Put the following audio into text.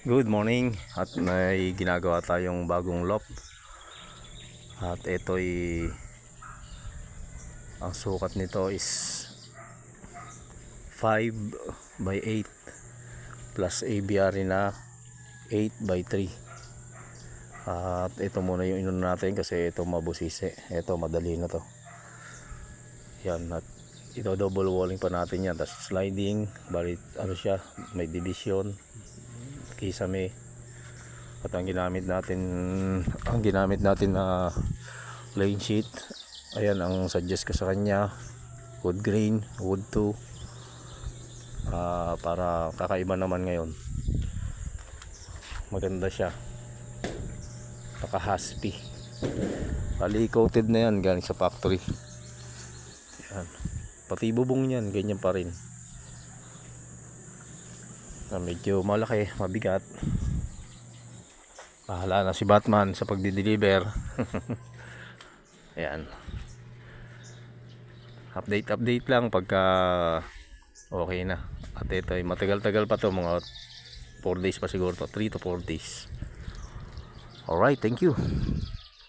Good morning, at may ginagawa tayong bagong loft. At ito'y ang sukat nito is 5 by 8 plus ABR na 8 by 3. At ito muna yung inuna natin kasi ito mabusisi. Ito madali na to. Yan, at ito double walling pa natin yan. Tapos sliding, balit ano siya, may division, kisame. At ang ginamit natin na plain sheet, ayan ang suggest ko sa kanya, wood grain, wood 2, para kakaiba naman ngayon. Maganda siya, naka haspi, bali coated na yan galing sa factory. Yan, pati bubong yan ganyan pa rin. Medyo malaki, mabigat. Bahala na si Batman sa pagdi-deliver. Ayan. Update lang pagka okay na. At ito ay matagal-tagal pa to, mga 4 days pa siguro to, 3 to 4 days. Alright, thank you.